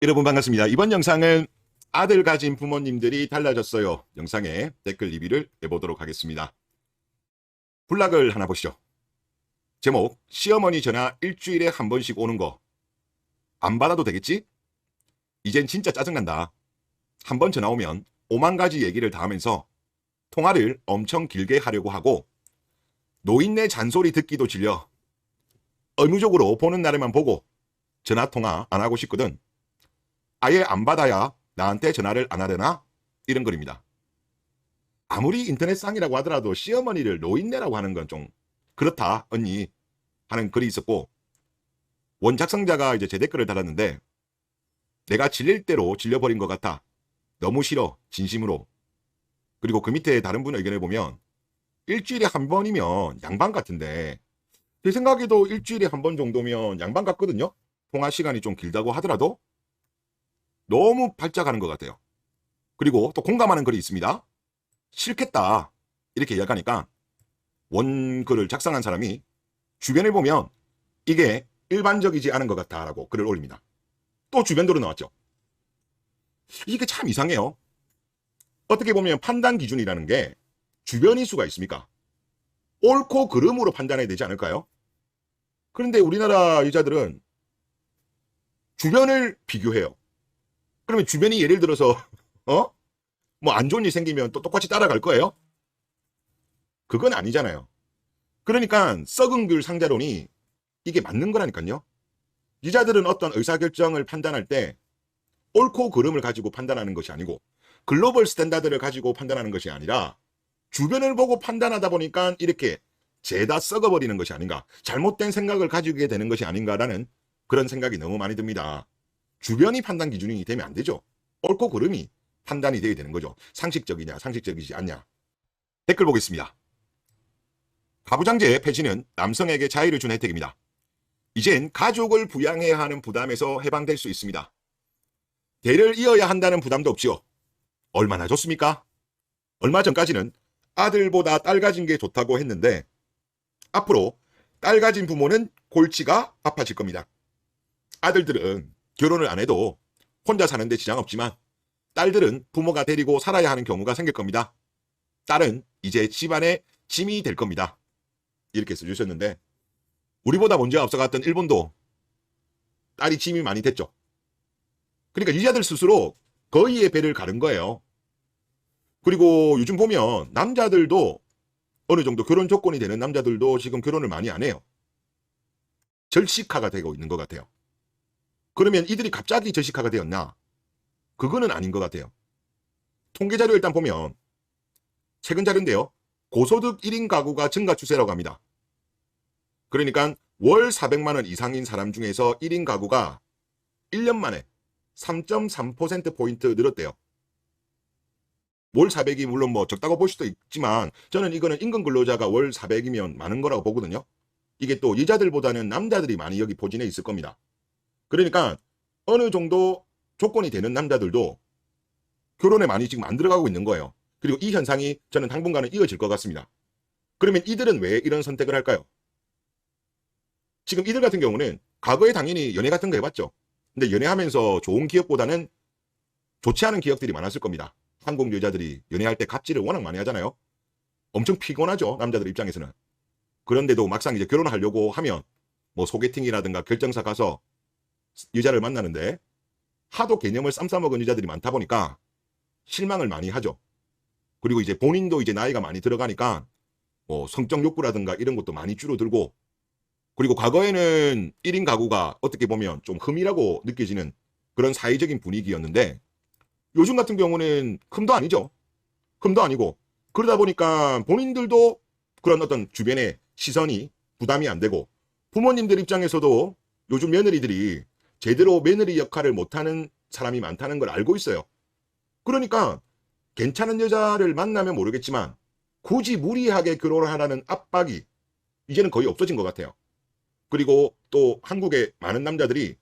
여러분 반갑습니다. 이번 영상은 아들 가진 부모님들이 달라졌어요 영상에 댓글 리뷰를 해보도록 하겠습니다. 블락을 하나 보시죠. 제목, 시어머니 전화 일주일에 한 번씩 오는 거 안 받아도 되겠지? 이젠 진짜 짜증난다. 한 번 전화 오면 5만 가지 얘기를 다 하면서 통화를 엄청 길게 하려고 하고, 노인네 잔소리 듣기도 질려 의무적으로 보는 날에만 보고 전화 통화 안 하고 싶거든. 아예 안 받아야 나한테 전화를 안 하려나? 이런 글입니다. 아무리 인터넷상이라고 하더라도 시어머니를 노인네라고 하는 건 좀 그렇다 언니 하는 글이 있었고, 원 작성자가 이제 제 댓글을 달았는데, 내가 질릴 대로 질려버린 것 같아. 너무 싫어 진심으로. 그리고 그 밑에 다른 분 의견을 보면 일주일에 한 번이면 양반 같은데, 제 생각에도 일주일에 한 번 정도면 양반 같거든요. 통화 시간이 좀 길다고 하더라도 너무 발작하는 것 같아요. 그리고 또 공감하는 글이 있습니다. 싫겠다 이렇게 이야기하니까 원글을 작성한 사람이 주변을 보면 이게 일반적이지 않은 것 같아 라고 글을 올립니다. 또 주변도로 나왔죠. 이게 참 이상해요. 어떻게 보면 판단 기준이라는 게 주변일 수가 있습니까? 옳고 그름으로 판단해야 되지 않을까요? 그런데 우리나라 여자들은 주변을 비교해요. 그러면 주변이 예를 들어서 뭐 안 좋은 일 생기면 또 똑같이 따라갈 거예요? 그건 아니잖아요. 그러니까 썩은 귤 상자론이 이게 맞는 거라니까요. 여자들은 어떤 의사결정을 판단할 때 옳고 그름을 가지고 판단하는 것이 아니고, 글로벌 스탠다드를 가지고 판단하는 것이 아니라 주변을 보고 판단하다 보니까 이렇게 죄다 썩어버리는 것이 아닌가, 잘못된 생각을 가지게 되는 것이 아닌가라는 그런 생각이 너무 많이 듭니다. 주변이 판단 기준이 되면 안 되죠. 옳고 그름이 판단이 되어야 되는 거죠. 상식적이냐 상식적이지 않냐. 댓글 보겠습니다. 가부장제 폐지는 남성에게 자유를 준 혜택입니다. 이젠 가족을 부양해야 하는 부담에서 해방될 수 있습니다. 대를 이어야 한다는 부담도 없지요. 얼마나 좋습니까? 얼마 전까지는 아들보다 딸 가진 게 좋다고 했는데, 앞으로 딸 가진 부모는 골치가 아파질 겁니다. 아들들은 결혼을 안 해도 혼자 사는데 지장 없지만, 딸들은 부모가 데리고 살아야 하는 경우가 생길 겁니다. 딸은 이제 집안의 짐이 될 겁니다. 이렇게 써주셨는데, 우리보다 먼저 앞서갔던 일본도 딸이 짐이 많이 됐죠. 그러니까 여자들 스스로 거의의 배를 가른 거예요. 그리고 요즘 보면 남자들도 어느 정도 결혼 조건이 되는 남자들도 지금 결혼을 많이 안 해요. 절식화가 되고 있는 것 같아요. 그러면 이들이 갑자기 절식화가 되었나? 그거는 아닌 것 같아요. 통계 자료 일단 보면 최근 자료인데요. 고소득 1인 가구가 증가 추세라고 합니다. 그러니까 월 400만 원 이상인 사람 중에서 1인 가구가 1년 만에 3.3%포인트 늘었대요. 월 400이 물론 뭐 적다고 볼 수도 있지만, 저는 이거는 임금 근로자가 월 400이면 많은 거라고 보거든요. 이게 또 여자들보다는 남자들이 많이 여기 포진해 있을 겁니다. 그러니까 어느 정도 조건이 되는 남자들도 결혼에 많이 지금 안 들어가고 있는 거예요. 그리고 이 현상이 저는 당분간은 이어질 것 같습니다. 그러면 이들은 왜 이런 선택을 할까요? 지금 이들 같은 경우는 과거에 당연히 연애 같은 거 해봤죠. 근데 연애하면서 좋은 기억보다는 좋지 않은 기억들이 많았을 겁니다. 한국 여자들이 연애할 때 갑질을 워낙 많이 하잖아요. 엄청 피곤하죠, 남자들 입장에서는. 그런데도 막상 이제 결혼을 하려고 하면 뭐 소개팅이라든가 결정사 가서 여자를 만나는데 하도 개념을 쌈 싸먹은 여자들이 많다 보니까 실망을 많이 하죠. 그리고 이제 본인도 이제 나이가 많이 들어가니까 뭐 성적 욕구라든가 이런 것도 많이 줄어들고, 그리고 과거에는 1인 가구가 어떻게 보면 좀 흠이라고 느껴지는 그런 사회적인 분위기였는데, 요즘 같은 경우는 흠도 아니죠. 흠도 아니고, 그러다 보니까 본인들도 그런 어떤 주변의 시선이 부담이 안 되고, 부모님들 입장에서도 요즘 며느리들이 제대로 며느리 역할을 못하는 사람이 많다는 걸 알고 있어요. 그러니까 괜찮은 여자를 만나면 모르겠지만 굳이 무리하게 결혼을 하라는 압박이 이제는 거의 없어진 것 같아요. 그리고 또 한국의 많은 남자들이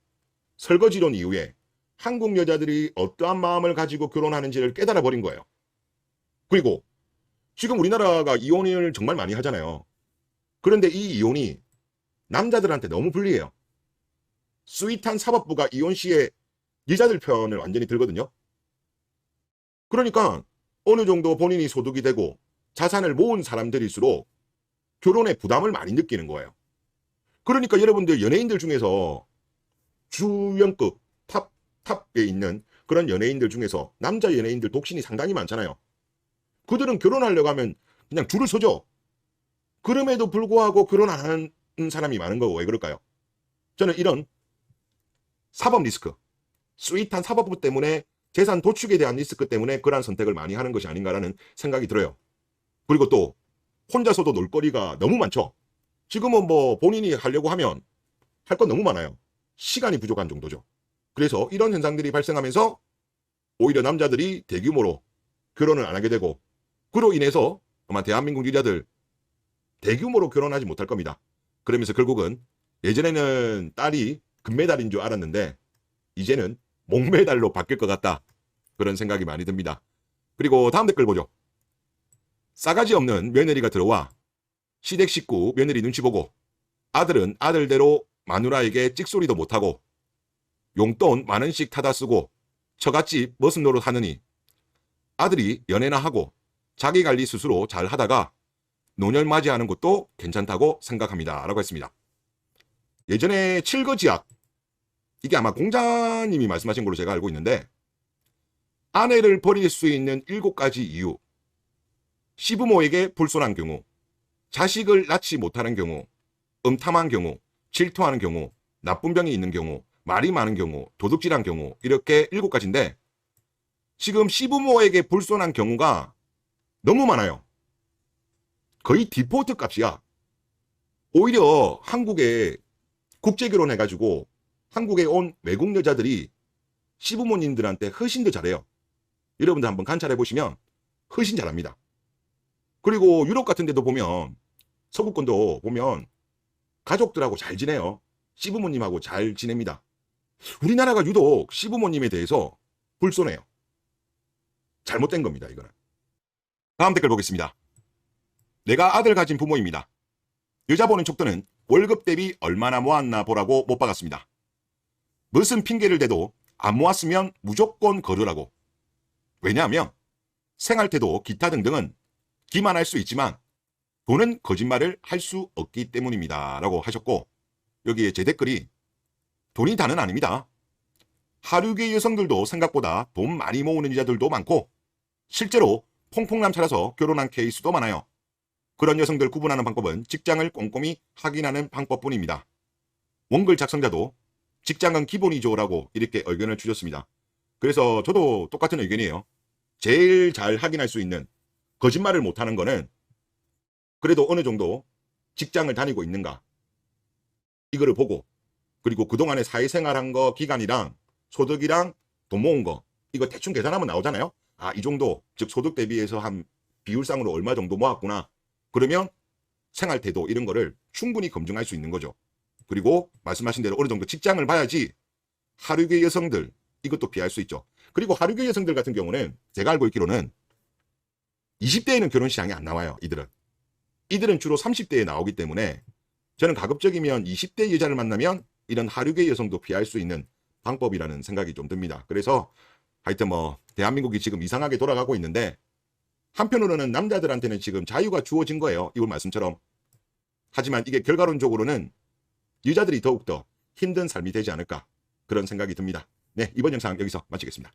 설거지론 이후에 한국 여자들이 어떠한 마음을 가지고 결혼하는지를 깨달아 버린 거예요. 그리고 지금 우리나라가 이혼을 정말 많이 하잖아요. 그런데 이 이혼이 남자들한테 너무 불리해요. 스윗한 사법부가 이혼 시에 여자들 편을 완전히 들거든요. 그러니까 어느 정도 본인이 소득이 되고 자산을 모은 사람들일수록 결혼에 부담을 많이 느끼는 거예요. 그러니까 여러분들 연예인들 중에서 주연급 탑에 있는 그런 연예인들 중에서 남자 연예인들 독신이 상당히 많잖아요. 그들은 결혼하려고 하면 그냥 줄을 서죠. 그럼에도 불구하고 결혼 안 하는 사람이 많은 거고. 왜 그럴까요? 저는 이런 사법 리스크, 스윗한 사법부 때문에 재산 도축에 대한 리스크 때문에 그러한 선택을 많이 하는 것이 아닌가라는 생각이 들어요. 그리고 또 혼자서도 놀거리가 너무 많죠. 지금은 뭐 본인이 하려고 하면 할 건 너무 많아요. 시간이 부족한 정도죠. 그래서 이런 현상들이 발생하면서 오히려 남자들이 대규모로 결혼을 안 하게 되고, 그로 인해서 아마 대한민국 여자들 대규모로 결혼하지 못할 겁니다. 그러면서 결국은 예전에는 딸이 금메달인 줄 알았는데 이제는 목메달로 바뀔 것 같다. 그런 생각이 많이 듭니다. 그리고 다음 댓글 보죠. 싸가지 없는 며느리가 들어와 시댁 식구 며느리 눈치 보고 아들은 아들대로 마누라에게 찍소리도 못하고 용돈 만원씩 타다 쓰고 처갓집 머슴 노릇 하느니 아들이 연애나 하고 자기 관리 스스로 잘 하다가 노년 맞이하는 것도 괜찮다고 생각합니다. 라고 했습니다. 예전에 칠거지약, 이게 아마 공자님이 말씀하신 걸로 제가 알고 있는데, 아내를 버릴 수 있는 7가지 이유, 시부모에게 불손한 경우, 자식을 낳지 못하는 경우, 음탐한 경우, 질투하는 경우, 나쁜 병이 있는 경우, 말이 많은 경우, 도둑질한 경우, 이렇게 7가지인데 지금 시부모에게 불손한 경우가 너무 많아요. 거의 디폴트 값이야. 오히려 한국에 국제결혼 해가지고 한국에 온 외국 여자들이 시부모님들한테 훨씬 더 잘해요. 여러분들 한번 관찰해 보시면 훨씬 잘합니다. 그리고 유럽 같은 데도 보면, 서구권도 보면 가족들하고 잘 지내요. 시부모님하고 잘 지냅니다. 우리나라가 유독 시부모님에 대해서 불손해요. 잘못된 겁니다, 이거는. 다음 댓글 보겠습니다. 내가 아들 가진 부모입니다. 여자 보는 척도는 월급 대비 얼마나 모았나 보라고 못 박았습니다. 무슨 핑계를 대도 안 모았으면 무조건 거르라고. 왜냐하면 생활태도 기타 등등은 기만할 수 있지만 돈은 거짓말을 할 수 없기 때문입니다. 라고 하셨고, 여기에 제 댓글이 돈이 다는 아닙니다. 하류계 여성들도 생각보다 돈 많이 모으는 여자들도 많고 실제로 퐁퐁남차라서 결혼한 케이스도 많아요. 그런 여성들 구분하는 방법은 직장을 꼼꼼히 확인하는 방법뿐입니다. 원글 작성자도 직장은 기본이죠 라고 이렇게 의견을 주셨습니다. 그래서 저도 똑같은 의견이에요. 제일 잘 확인할 수 있는, 거짓말을 못하는 거는 그래도 어느 정도 직장을 다니고 있는가, 이거를 보고, 그리고 그동안에 사회생활한 거 기간이랑 소득이랑 돈 모은 거, 이거 대충 계산하면 나오잖아요. 아, 이 정도, 즉 소득 대비해서 한 비율상으로 얼마 정도 모았구나. 그러면 생활태도 이런 거를 충분히 검증할 수 있는 거죠. 그리고 말씀하신 대로 어느 정도 직장을 봐야지 하류계 여성들, 이것도 피할 수 있죠. 그리고 하류계 여성들 같은 경우는 제가 알고 있기로는 20대에는 결혼 시장에 안 나와요. 이들은 주로 30대에 나오기 때문에 저는 가급적이면 20대 여자를 만나면 이런 하류계 여성도 피할 수 있는 방법이라는 생각이 좀 듭니다. 그래서 하여튼 뭐 대한민국이 지금 이상하게 돌아가고 있는데, 한편으로는 남자들한테는 지금 자유가 주어진 거예요. 이분 말씀처럼. 하지만 이게 결과론적으로는 여자들이 더욱더 힘든 삶이 되지 않을까, 그런 생각이 듭니다. 네, 이번 영상 여기서 마치겠습니다.